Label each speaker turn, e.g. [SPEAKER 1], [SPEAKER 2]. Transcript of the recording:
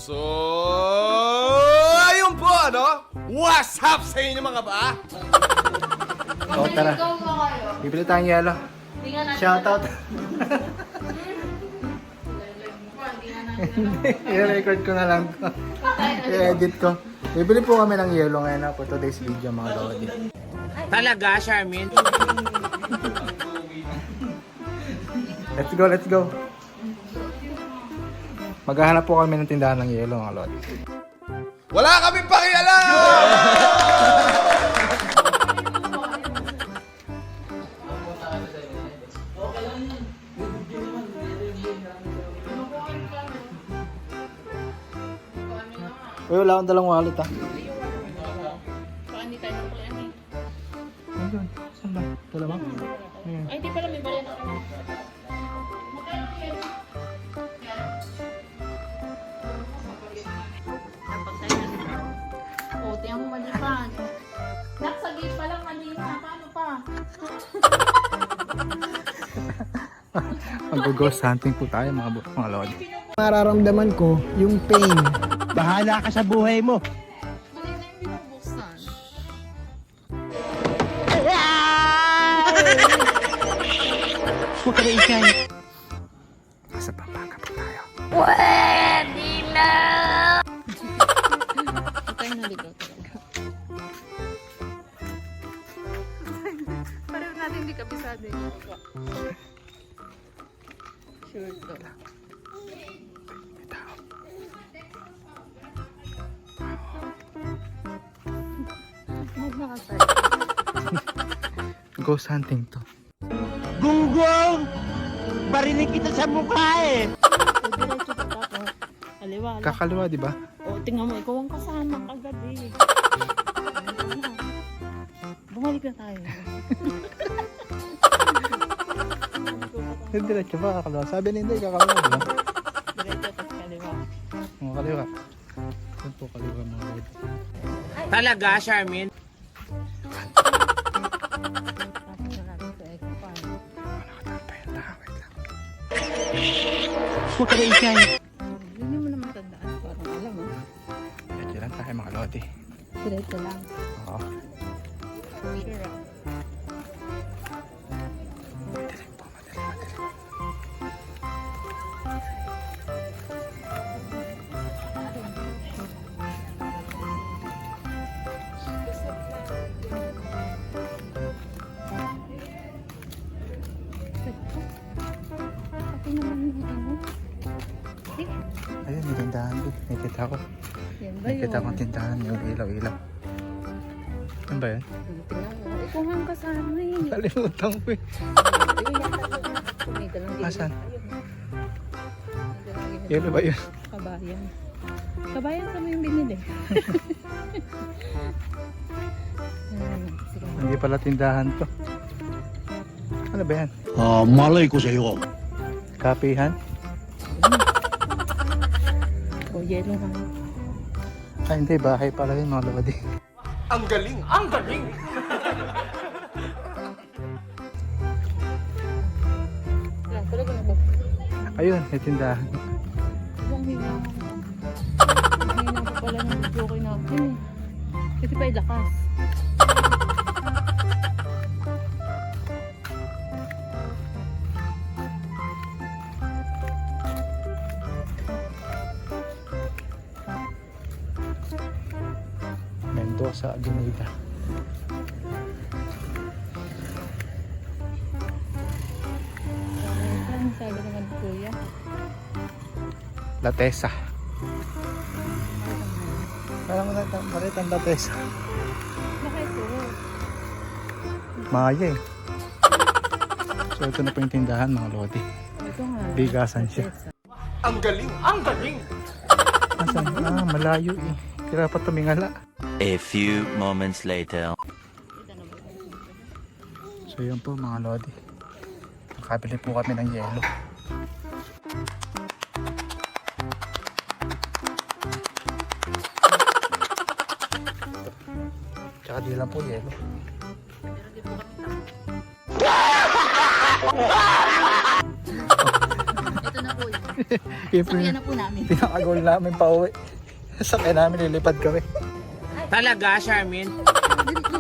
[SPEAKER 1] So, ayun po, ano? What's up sa inyo mga ba?
[SPEAKER 2] Oo, tara.
[SPEAKER 3] Ikaw ba kayo?
[SPEAKER 2] Bibili tayong yelo.
[SPEAKER 3] Hindi nga natin.
[SPEAKER 2] Shoutout. I-record ko na lang to. I-edit ko. Bibili po kami ng yelo ngayon for today's video mga lodi.
[SPEAKER 4] Talaga, Charmin?
[SPEAKER 2] Let's go, let's go. Maghahanap po kami ng tindahan ng yelo mga lodi.
[SPEAKER 1] Wala kami pakialam!
[SPEAKER 2] Uy, wala akong dalang wallet ha.
[SPEAKER 3] Baka hindi tayo nakulaan eh.
[SPEAKER 2] Ayun, saan ba? Wala ba? Ayun.
[SPEAKER 3] Ay, di pala may bala na kami. Oh, tiyan mo malipan. Nasa gate pa lang kanina. Paano pa?
[SPEAKER 2] Mag-ghost hunting po tayo mga lodi.
[SPEAKER 5] Mararamdaman ko yung pain.
[SPEAKER 4] Bahala ka sa buhay mo.
[SPEAKER 3] Mali na yung binubuksan.
[SPEAKER 4] Huwag ka na isay.
[SPEAKER 2] Nasa Pampanga po tayo.
[SPEAKER 3] Tayo naligaw talaga. Pareho natin hindi kabisado yung mukha. Sure to. Magmakasal.
[SPEAKER 2] Ghost hunting to.
[SPEAKER 4] Gunggong! Barinig kita sa mukha eh.
[SPEAKER 3] Diretso pa tapos. Kaliwa.
[SPEAKER 2] Kakaliwa, di ba?
[SPEAKER 3] O, tingnan mo, ikaw ang kasama kagabi. Bumalik na tayo.
[SPEAKER 2] Diretso ba? Kakaliwa. Sabi ni hindi, kakaliwa, di ba?
[SPEAKER 3] Diretso tapos kaliwa.
[SPEAKER 2] Mga kaliwa. Yan po kaliwa mga lodi.
[SPEAKER 4] Talaga, Charmin?
[SPEAKER 3] Tapos na natin sa eco farm.
[SPEAKER 4] Huwag ka na isay.
[SPEAKER 3] Hindi mo naman tandaan. Parang alam mo.
[SPEAKER 2] Diretso lang tayo mga lodi.
[SPEAKER 3] Diretso lang.
[SPEAKER 2] Oo.
[SPEAKER 3] Sure ah.
[SPEAKER 2] Madilim po, madilim.
[SPEAKER 3] Pati naman yung ano. Eh,
[SPEAKER 2] Ayun, may tindahan din. Nakita ko.
[SPEAKER 3] yan ba
[SPEAKER 2] Nakita
[SPEAKER 3] yun?
[SPEAKER 2] kong tindahan yung ilaw-ilaw. Ano ba yan?
[SPEAKER 3] Tingnan mo. Ikaw nga ang kasama eh.
[SPEAKER 2] Kalimutan ko eh.
[SPEAKER 3] Ayun yata yun. May dalang gilid.
[SPEAKER 2] Asan?
[SPEAKER 3] Ayun. May dalang gilid.
[SPEAKER 2] Yelo ba yun?
[SPEAKER 3] Kabayan. Kabayan kami yung binili. Sige.
[SPEAKER 2] Hindi pala tindahan to. Ano ba yan?
[SPEAKER 4] Malay ko sa'yo.
[SPEAKER 2] Kapihan?
[SPEAKER 3] O, yelo lang.
[SPEAKER 2] Ay hindi, bahay pala yun mga lodi.
[SPEAKER 1] Ang galing! Ang galing!
[SPEAKER 3] Lang, talaga na po.
[SPEAKER 2] Ayun, may tindahan.
[SPEAKER 3] Ibang hina ako. Hina ko pala ng video kay natin eh. Kasi pa ilakas.
[SPEAKER 2] Mendoza, Avenida.
[SPEAKER 3] Ano sabi naman ni Kuya?
[SPEAKER 2] Latesa. Parang malit ang Latesa.
[SPEAKER 3] Bakit po?
[SPEAKER 2] Maya eh. So ito na po yung tindahan mga lodi.
[SPEAKER 3] Ito nga.
[SPEAKER 2] Bigasan siya.
[SPEAKER 1] Ang galing! Ang galing!
[SPEAKER 2] Asan? Ah, malayo eh. Kira pa tumingala.
[SPEAKER 6] A few moments later.
[SPEAKER 2] So yun po mga lodi. Nakabili po kami ng yelo. Tsaka di lang po yelo.
[SPEAKER 3] Ito na po goal.
[SPEAKER 2] Yung
[SPEAKER 3] Sakyan na po namin.
[SPEAKER 2] pinaka-goal namin pa uwi. Sakyan namin, lilipad kami.
[SPEAKER 4] Talaga, Charmin?
[SPEAKER 3] Dito.